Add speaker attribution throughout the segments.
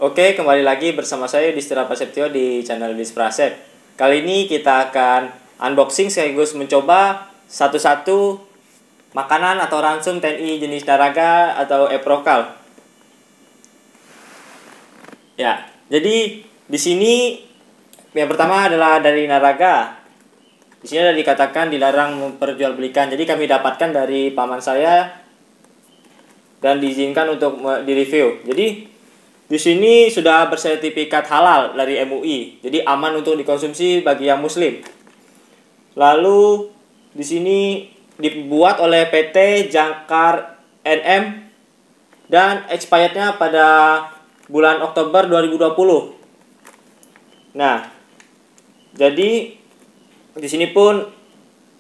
Speaker 1: Oke, kembali lagi bersama saya Yudhistira Prasetyo di channel Yudhistira. Kali ini kita akan unboxing sekaligus mencoba satu-satu makanan atau ransum TNI jenis Naraga atau Eprokal. Ya, jadi di sini yang pertama adalah dari Naraga. Di sini ada dikatakan dilarang memperjualbelikan. Jadi kami dapatkan dari paman saya dan diizinkan untuk direview. Jadi di sini sudah bersertifikat halal dari MUI, jadi aman untuk dikonsumsi bagi yang muslim. Lalu di sini dibuat oleh PT Jangkar NM dan expirednya pada bulan Oktober 2020. Nah, jadi di sini pun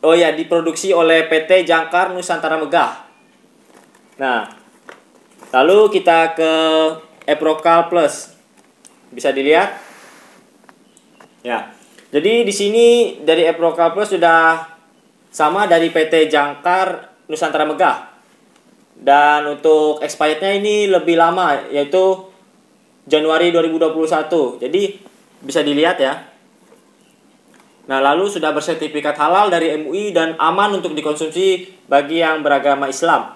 Speaker 1: diproduksi oleh PT Jangkar Nusantara Megah. Nah, lalu kita ke Eprokal Plus. Bisa dilihat. Ya. Jadi di sini dari Eprokal Plus sudah sama dari PT Jangkar Nusantara Megah. Dan untuk expirednya ini lebih lama, yaitu Januari 2021. Jadi bisa dilihat ya. Nah, lalu sudah bersertifikat halal dari MUI dan aman untuk dikonsumsi bagi yang beragama Islam.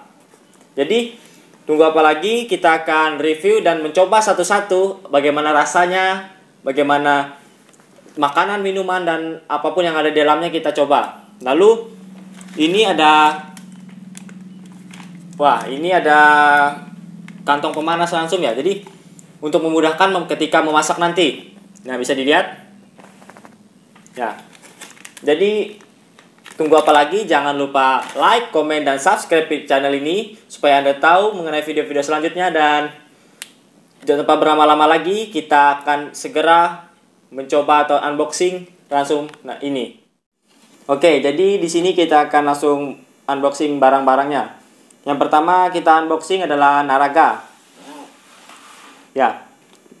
Speaker 1: Jadi tunggu apa lagi, kita akan review dan mencoba satu-satu bagaimana rasanya, bagaimana makanan, minuman, dan apapun yang ada di dalamnya kita coba. Lalu ini ada kantong pemanas langsung ya. Jadi untuk memudahkan ketika memasak nanti. Nah, bisa dilihat. Ya. Jadi tunggu apa lagi? Jangan lupa like, komen, dan subscribe channel ini supaya Anda tahu mengenai video-video selanjutnya. Dan jangan lupa berlama-lama lagi, kita akan segera mencoba atau unboxing langsung ini. Oke, jadi di sini kita akan langsung unboxing barang-barangnya. Yang pertama kita unboxing adalah Naraga. Ya,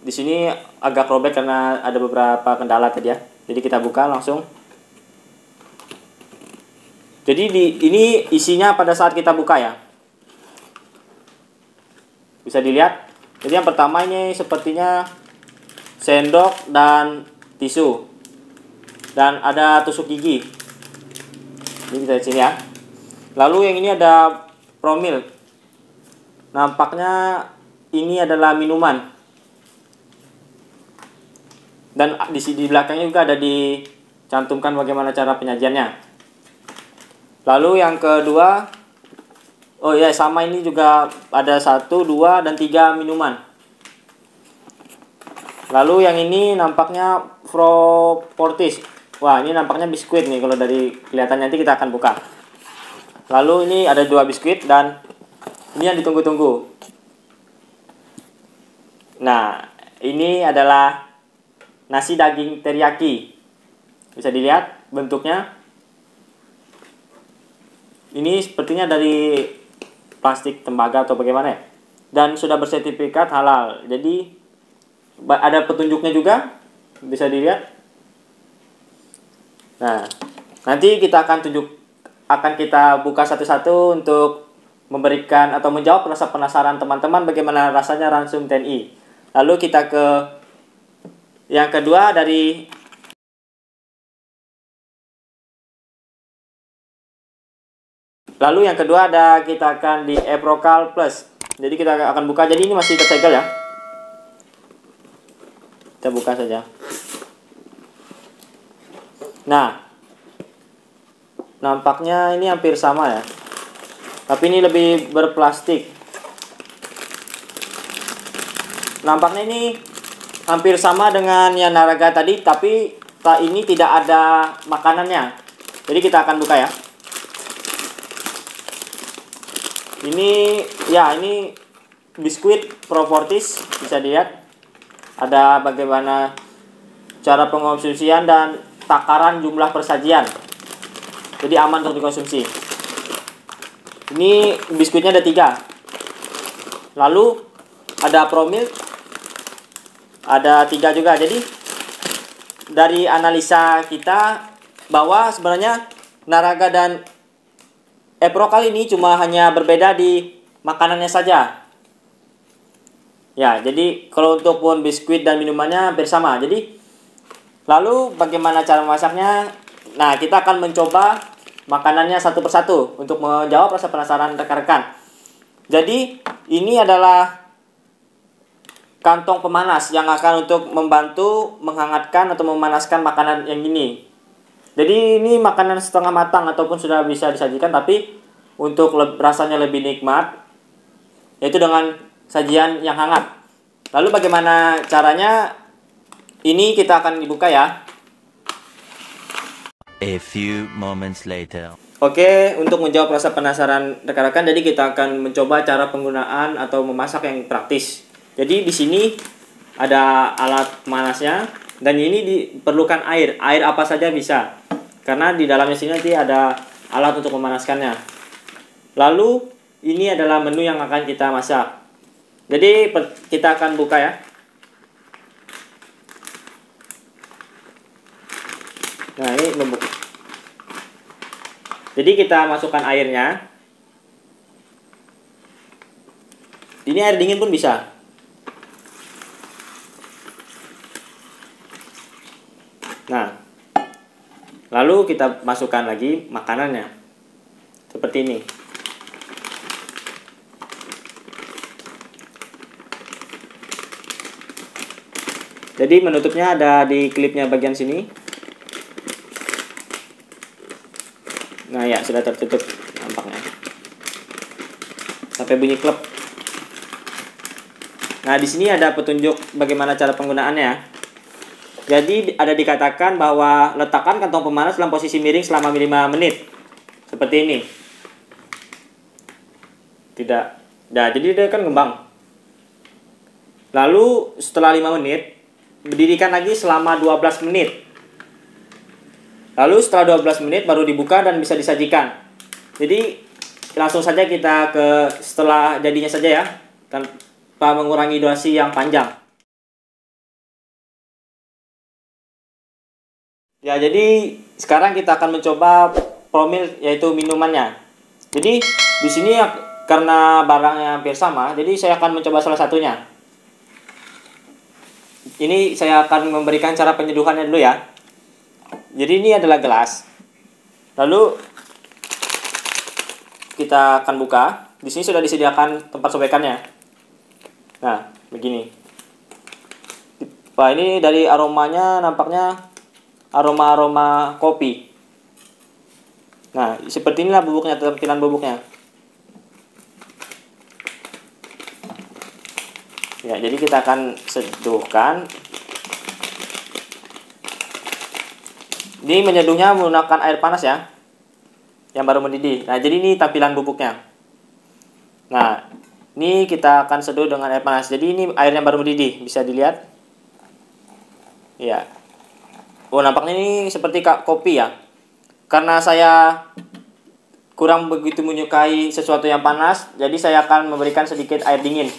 Speaker 1: di sini agak robek karena ada beberapa kendala tadi ya. Jadi kita buka langsung. Jadi ini isinya pada saat kita buka ya. Bisa dilihat. Jadi yang pertama ini sepertinya sendok dan tisu. Dan ada tusuk gigi. Ini kita lihat sini ya. Lalu yang ini ada promil. Nampaknya ini adalah minuman. Dan di belakangnya juga ada dicantumkan bagaimana cara penyajiannya. Lalu yang kedua, sama ini juga ada 1, 2, dan 3 minuman. Lalu yang ini nampaknya Fortis. Wah, ini nampaknya biskuit nih kalau dari kelihatannya, nanti kita akan buka. Lalu ini ada 2 biskuit dan ini yang ditunggu-tunggu. Nah, ini adalah nasi daging teriyaki. Bisa dilihat bentuknya. Ini sepertinya dari plastik tembaga atau bagaimana ya. Dan sudah bersertifikat halal. Jadi ada petunjuknya juga. Bisa dilihat. Nah, nanti kita akan kita buka satu-satu untuk memberikan atau menjawab rasa penasaran teman-teman bagaimana rasanya ransum TNI. Lalu kita ke yang kedua kita akan di Eprokal Plus. Jadi kita akan buka. Jadi ini masih tersegel ya. Kita buka saja. Nah, nampaknya ini hampir sama ya. Tapi ini lebih berplastik. Nampaknya ini hampir sama dengan yang Naraga tadi, tapi ini tidak ada makanannya. Jadi kita akan buka ya. Ini biskuit Fortis, bisa dilihat. Ada bagaimana cara pengonsumsian dan takaran jumlah persajian. Jadi aman untuk dikonsumsi. Ini biskuitnya ada 3. Lalu ada promil, ada 3 juga. Jadi dari analisa kita bahwa sebenarnya Naraga dan Eprokal ini cuma hanya berbeda di makanannya saja. Ya, jadi kalau untuk pun biskuit dan minumannya hampir sama. Jadi, lalu bagaimana cara memasaknya? Nah, kita akan mencoba makanannya satu persatu untuk menjawab rasa penasaran rekan-rekan. Jadi, ini adalah kantong pemanas yang akan untuk membantu menghangatkan atau memanaskan makanan yang ini. Jadi, ini makanan setengah matang ataupun sudah bisa disajikan, tapi untuk rasanya lebih nikmat, yaitu dengan sajian yang hangat. Lalu bagaimana caranya? Ini kita akan dibuka ya.
Speaker 2: A few moments later.
Speaker 1: Oke, untuk menjawab rasa penasaran rekan-rekan, jadi kita akan mencoba cara penggunaan atau memasak yang praktis. Jadi di sini ada alat pemanasnya dan ini diperlukan air. Air apa saja bisa. Karena di dalamnya sini nanti ada alat untuk memanaskannya. Lalu ini adalah menu yang akan kita masak. Jadi kita akan buka ya. Nah, ini membuka. Jadi kita masukkan airnya. Ini air dingin pun bisa. Nah, lalu kita masukkan lagi makanannya. Seperti ini. Jadi menutupnya ada di klipnya bagian sini. Nah ya, sudah tertutup nampaknya. Sampai bunyi klep. Nah, di sini ada petunjuk bagaimana cara penggunaannya. Jadi ada dikatakan bahwa letakkan kantong pemanas dalam posisi miring selama 5 menit. Seperti ini. Tidak. Nah, jadi dia kan ngembang. Lalu setelah 5 menit berdirikan lagi selama 12 menit. Lalu setelah 12 menit baru dibuka dan bisa disajikan. Jadi langsung saja kita ke setelah jadinya saja ya, tanpa mengurangi durasi yang panjang. Ya, jadi sekarang kita akan mencoba promil, yaitu minumannya. Jadi di sini karena barangnya hampir sama, jadi saya akan mencoba salah satunya. Ini saya akan memberikan cara penyeduhannya dulu ya. Jadi ini adalah gelas. Lalu kita akan buka. Di sini sudah disediakan tempat sobekannya. Nah, begini. Wah, ini dari aromanya nampaknya aroma-aroma kopi. Nah, seperti inilah bubuknya, tampilan bubuknya. Ya, jadi kita akan seduhkan. Ini menyeduhnya menggunakan air panas ya, yang baru mendidih. Nah, jadi ini tampilan bubuknya. Nah, ini kita akan seduh dengan air panas. Jadi ini air yang baru mendidih, bisa dilihat. Ya. Oh, nampaknya ini seperti kopi ya. Karena saya kurang begitu menyukai sesuatu yang panas, jadi saya akan memberikan sedikit air dingin.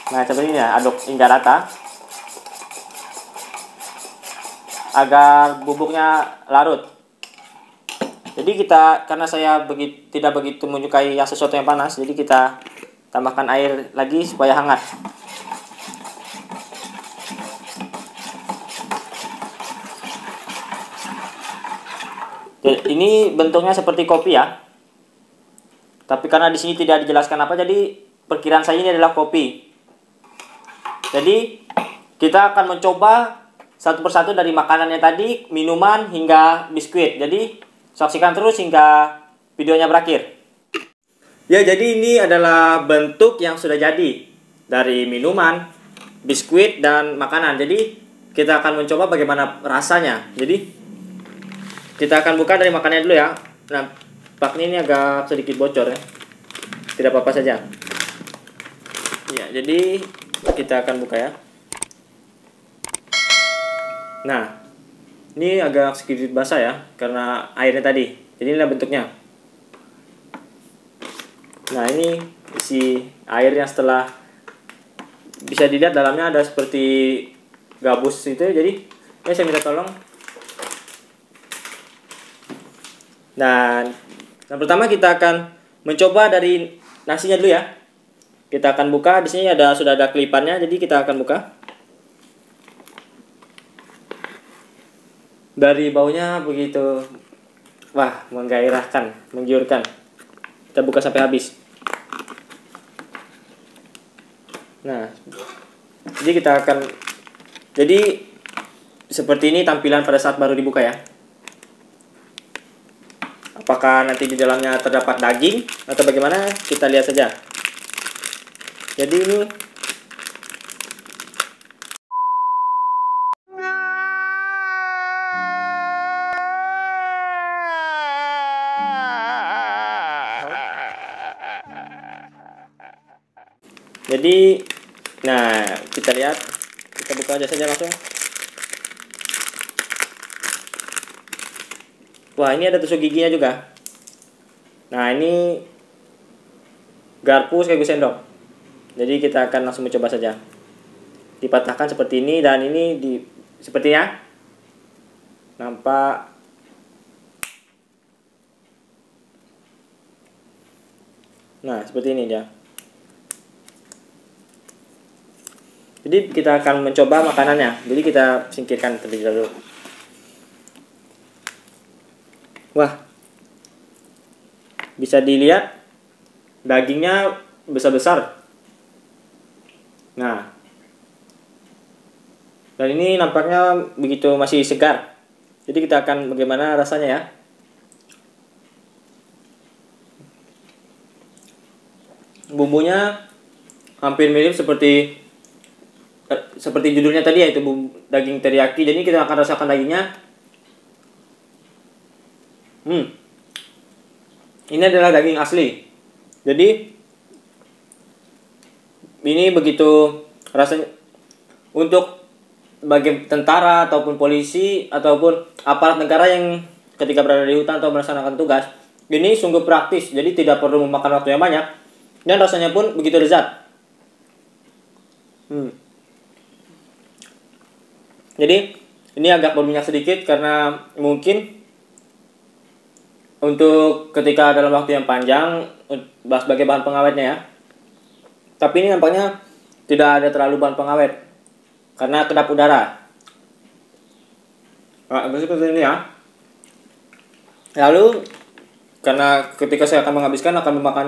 Speaker 1: Nah, seperti ini ya, aduk hingga rata agar bubuknya larut. Jadi karena saya tidak begitu menyukai yang sesuatu yang panas, jadi kita tambahkan air lagi supaya hangat. Jadi, ini bentuknya seperti kopi ya. Tapi karena di sini tidak dijelaskan apa, jadi perkiraan saya ini adalah kopi. Jadi kita akan mencoba satu persatu dari makanannya tadi, minuman hingga biskuit. Jadi saksikan terus hingga videonya berakhir. Ya, jadi ini adalah bentuk yang sudah jadi dari minuman, biskuit, dan makanan. Jadi kita akan mencoba bagaimana rasanya. Jadi kita akan buka dari makanannya dulu ya. Nah, paknya ini agak sedikit bocor ya. Tidak apa-apa saja. Ya, jadi kita akan buka ya. Nah, ini agak sedikit basah ya, karena airnya tadi. Jadi inilah bentuknya. Nah, ini isi airnya setelah bisa dilihat dalamnya ada seperti gabus itu. Jadi, ini saya minta tolong. Nah, pertama kita akan mencoba dari nasinya dulu ya. Kita akan buka. Di sini sudah ada kelipannya, jadi kita akan buka. Dari baunya begitu, wah, menggairahkan, menggiurkan. Kita buka sampai habis. Nah, jadi seperti ini tampilan pada saat baru dibuka ya. Apakah nanti di dalamnya terdapat daging atau bagaimana? Kita lihat saja. Jadi ini nah, kita lihat, kita buka aja saja langsung. Wah, ini ada tusuk giginya juga. Nah, ini garpu sekaligus sendok. Jadi kita akan langsung mencoba saja. Dipatahkan seperti ini, dan ini sepertinya nampak. Nah, seperti ini dia. Jadi kita akan mencoba makanannya. Jadi kita singkirkan terlebih dahulu. Wah, bisa dilihat dagingnya besar-besar. Nah, dan ini nampaknya begitu masih segar. Jadi kita akan bagaimana rasanya ya. Bumbunya hampir mirip seperti judulnya tadi, yaitu daging teriyaki. Jadi kita akan rasakan dagingnya. Ini adalah daging asli. Jadi ini begitu rasanya untuk bagi tentara ataupun polisi ataupun aparat negara yang ketika berada di hutan atau melaksanakan tugas. Ini sungguh praktis. Jadi tidak perlu memakan waktu yang banyak, dan rasanya pun begitu lezat. Jadi ini agak berminyak sedikit karena mungkin untuk ketika dalam waktu yang panjang sebagai bahan pengawetnya ya. Tapi ini nampaknya tidak ada terlalu bahan pengawet karena kedap udara. Nah, seperti ini ya. Lalu karena ketika saya akan menghabiskan akan memakan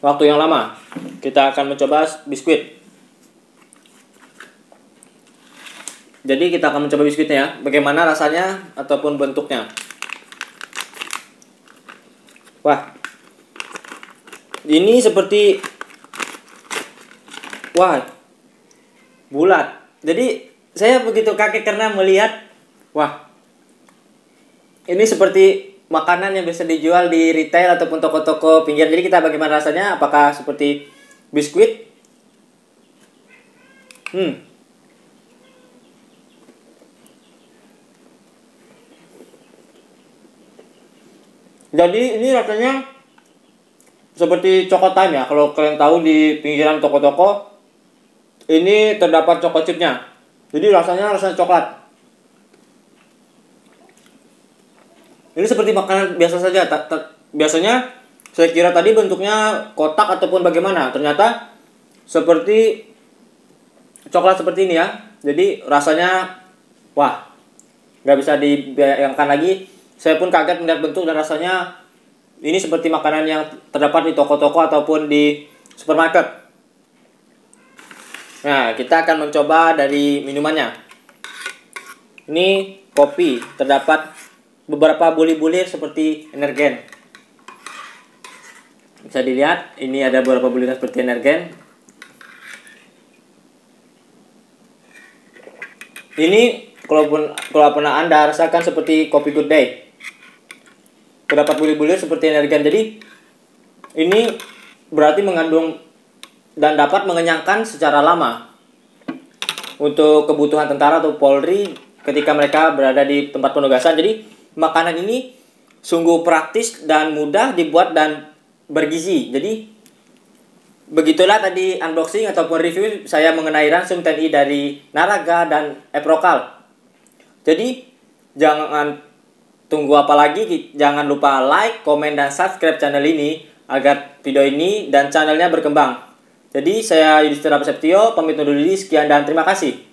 Speaker 1: waktu yang lama, kita akan mencoba biskuit. Jadi kita akan mencoba biskuitnya ya, bagaimana rasanya ataupun bentuknya. Wah, ini seperti, wah, bulat. Jadi saya begitu kaget karena melihat, wah, ini seperti makanan yang bisa dijual di retail ataupun toko-toko pinggir. Jadi kita bagaimana rasanya, apakah seperti biskuit? Jadi ini rasanya seperti Choco Time ya. Kalau kalian tahu di pinggiran toko-toko ini terdapat choco chipnya. Jadi rasanya coklat. Ini seperti makanan biasa saja. Biasanya saya kira tadi bentuknya kotak ataupun bagaimana. Ternyata seperti coklat seperti ini ya. Jadi rasanya, wah, nggak bisa dibayangkan lagi. Saya pun kaget melihat bentuk dan rasanya ini seperti makanan yang terdapat di toko-toko ataupun di supermarket. Nah, kita akan mencoba dari minumannya. Ini kopi, terdapat beberapa bulir-bulir seperti energen. Bisa dilihat, ini ada beberapa bulir seperti energen. Ini kalau pernah Anda rasakan seperti kopi Good Day. Terdapat bulir-bulir seperti energen. Jadi ini berarti mengandung dan dapat mengenyangkan secara lama untuk kebutuhan tentara atau Polri ketika mereka berada di tempat penugasan. Jadi makanan ini sungguh praktis dan mudah dibuat dan bergizi. Jadi begitulah tadi unboxing ataupun review saya mengenai ransum TNI dari Naraga dan Eprokal. Jadi jangan tunggu apa lagi, jangan lupa like, komen, dan subscribe channel ini agar video ini dan channelnya berkembang. Jadi saya Yudhistira Prasetyo pamit undur diri, sekian dan terima kasih.